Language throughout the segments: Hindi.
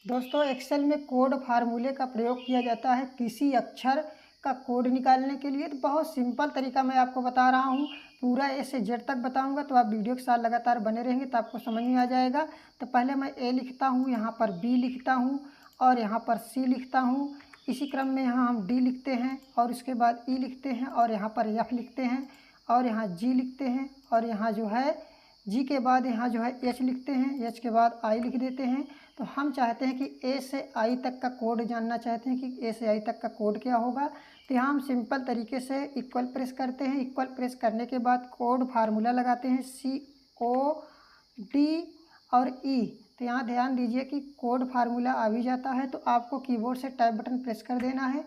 दोस्तों एक्सेल में कोड फार्मूले का प्रयोग किया जाता है किसी अक्षर का कोड निकालने के लिए। तो बहुत सिंपल तरीका मैं आपको बता रहा हूँ, पूरा ए से जेड तक बताऊँगा, तो आप वीडियो के साथ लगातार बने रहेंगे तो आपको समझ में आ जाएगा। तो पहले मैं ए लिखता हूँ, यहाँ पर बी लिखता हूँ और यहाँ पर सी लिखता हूँ। इसी क्रम में यहाँ हम डी लिखते हैं और उसके बाद ई लिखते हैं और यहाँ पर एफ लिखते हैं और यहाँ जी लिखते हैं और यहाँ जो है जी के बाद यहाँ जो है एच लिखते हैं, एच के बाद आई लिख देते हैं। तो हम चाहते हैं कि ए से आई तक का कोड जानना चाहते हैं कि ए से आई तक का कोड क्या होगा। तो यहाँ हम सिंपल तरीके से इक्वल प्रेस करते हैं। इक्वल प्रेस करने के बाद कोड फार्मूला लगाते हैं COD और E। तो यहाँ ध्यान दीजिए कि कोड फार्मूला आ भी जाता है तो आपको कीबोर्ड से टाइप बटन प्रेस कर देना है।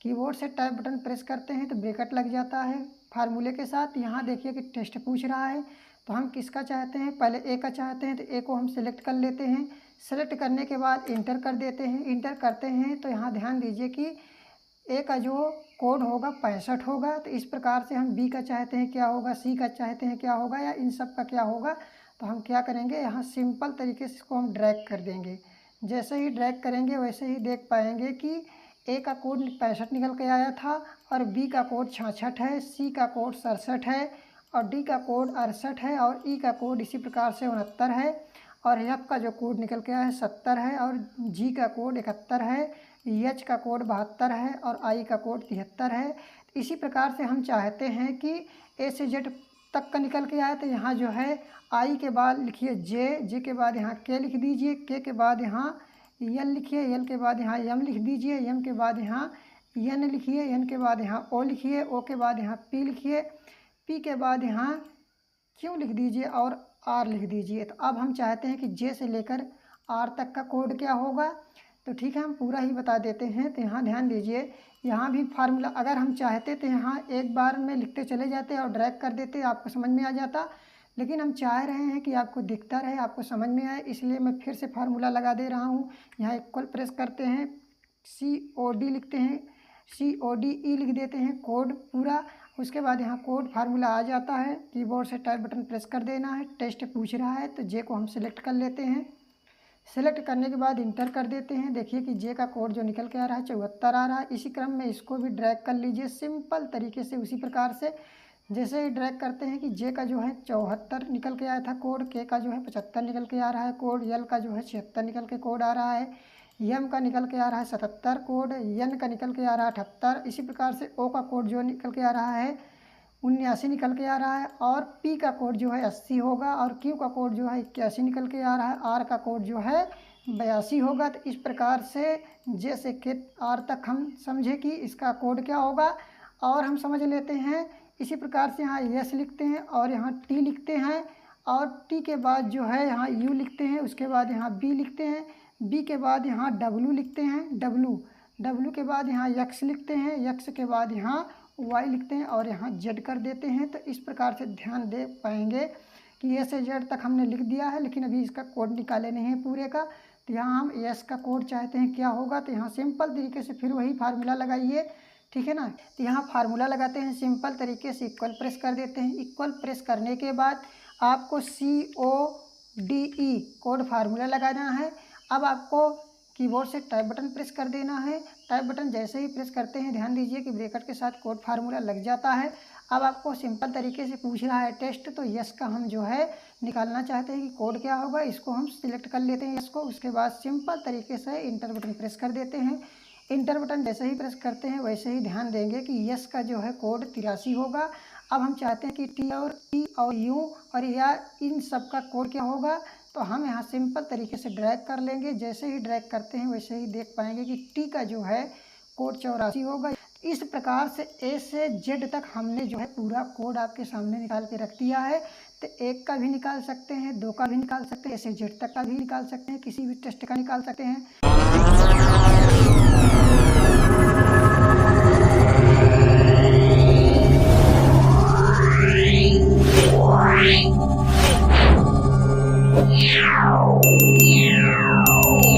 कीबोर्ड से टाइप बटन प्रेस करते हैं तो ब्रैकेट लग जाता है फार्मूले के साथ। यहाँ देखिए कि टेस्ट पूछ रहा है, तो हम किसका चाहते हैं, पहले ए का चाहते हैं तो ए को हम सिलेक्ट कर लेते हैं। सेलेक्ट करने के बाद इंटर कर देते हैं। इंटर करते हैं तो यहाँ ध्यान दीजिए कि ए का जो कोड होगा 65 होगा। तो इस प्रकार से हम बी का चाहते हैं क्या होगा, सी का चाहते हैं क्या होगा, या इन सब का क्या होगा। तो हम क्या करेंगे, यहाँ सिंपल तरीके से इसको हम ड्रैग कर देंगे। जैसे ही ड्रैग करेंगे वैसे ही देख पाएंगे कि ए का कोड 65 निकल के आया था और बी का कोड 66 है, सी का कोड 67 है और डी का कोड 68 है और ई का कोड इसी प्रकार से 69 है और एफ का जो कोड निकल के आया है 70 है और जी का कोड 71 है, एच का कोड 72 है और आई का कोड 73 है। इसी प्रकार से हम चाहते हैं कि ए से जेड तक का निकल के आए। तो यहाँ जो है आई के बाद लिखिए जे, जे के बाद यहाँ के लिख दीजिए, के बाद यहाँ यल लिखिए, यल के बाद यहाँ यम लिख दीजिए, यम के बाद यहाँ एन लिखिए, एन के बाद यहाँ ओ लिखिए, ओ के बाद यहाँ पी लिखिए, पी के बाद यहाँ क्यू लिख दीजिए और आर लिख दीजिए। तो अब हम चाहते हैं कि जे से लेकर आर तक का कोड क्या होगा। तो ठीक है, हम पूरा ही बता देते हैं। तो यहाँ ध्यान दीजिए, यहाँ भी फार्मूला अगर हम चाहते तो यहाँ एक बार में लिखते चले जाते और ड्रैग कर देते, आपको समझ में आ जाता। लेकिन हम चाह रहे हैं कि आपको दिखता रहे, आपको समझ में आए, इसलिए मैं फिर से फार्मूला लगा दे रहा हूँ। यहाँ इक्वल प्रेस करते हैं, COD लिखते हैं, CODE लिख देते हैं कोड पूरा। उसके बाद यहाँ कोड फार्मूला आ जाता है। कीबोर्ड से टाइप बटन प्रेस कर देना है। टेस्ट पूछ रहा है तो जे को हम सिलेक्ट कर लेते हैं। सेलेक्ट करने के बाद इंटर कर देते हैं। देखिए कि जे का कोड जो निकल के आ रहा है 74 आ रहा है। इसी क्रम में इसको भी ड्रैग कर लीजिए सिंपल तरीके से। उसी प्रकार से जैसे ही ड्रैग करते हैं कि जे का जो है 74 निकल के आया था कोड, के का जो है 75 निकल के आ रहा है कोड, यल का जो है 76 निकल के कोड आ रहा है, यम का निकल के आ रहा है 77 कोड, एन का निकल के आ रहा है 78। इसी प्रकार से ओ का कोड जो निकल के आ रहा है 79 निकल के आ रहा है और पी का कोड जो है 80 होगा और क्यू का कोड जो है 81 निकल के आ रहा है, आर का कोड जो है 82 होगा। तो इस प्रकार से जे से के आर तक हम समझे कि इसका कोड क्या होगा और हम समझ लेते हैं। इसी प्रकार से यहाँ एस लिखते हैं और यहाँ टी लिखते हैं और टी के बाद जो है यहाँ यू लिखते हैं, उसके बाद यहाँ बी लिखते हैं, बी के बाद यहाँ डब्लू लिखते हैं, डब्लू के बाद यहाँ यक्स लिखते हैं, यक्स के बाद यहाँ वाई लिखते हैं और यहाँ जेड कर देते हैं। तो इस प्रकार से ध्यान दे पाएंगे कि ए से जेड तक हमने लिख दिया है, लेकिन अभी इसका कोड निकाले नहीं है पूरे का। तो यहाँ हम एस का कोड चाहते हैं क्या होगा। तो यहाँ सिंपल तरीके से फिर वही फार्मूला लगाइए, ठीक है ना। तो यहाँ फार्मूला लगाते हैं सिंपल तरीके से, इक्वल प्रेस कर देते हैं। इक्वल प्रेस करने के बाद आपको CODE कोड फार्मूला लगाना है। अब आपको कीबोर्ड से टाइप बटन प्रेस कर देना है। टाइप बटन जैसे ही प्रेस करते हैं ध्यान दीजिए कि ब्रैकेट के साथ कोड फार्मूला लग जाता है। अब आपको सिंपल तरीके से पूछ रहा है टेस्ट, तो यस का हम जो है निकालना चाहते हैं कि कोड क्या होगा। इसको हम सिलेक्ट कर लेते हैं यस को। उसके बाद सिंपल तरीके से इंटर बटन प्रेस कर देते हैं। इंटर बटन जैसे ही प्रेस करते हैं वैसे ही ध्यान देंगे कि यस का जो है कोड 83 होगा। अब हम चाहते हैं कि टी और यू और या इन सब का कोड क्या होगा। तो हम यहाँ सिंपल तरीके से ड्रैग कर लेंगे। जैसे ही ड्रैग करते हैं वैसे ही देख पाएंगे कि टी का जो है कोड 84 होगा। इस प्रकार से ए से जेड तक हमने जो है पूरा कोड आपके सामने निकाल के रख दिया है। तो एक का भी निकाल सकते हैं, दो का भी निकाल सकते हैं, ए से जेड तक का भी निकाल सकते हैं, किसी भी टेस्ट का निकाल सकते हैं।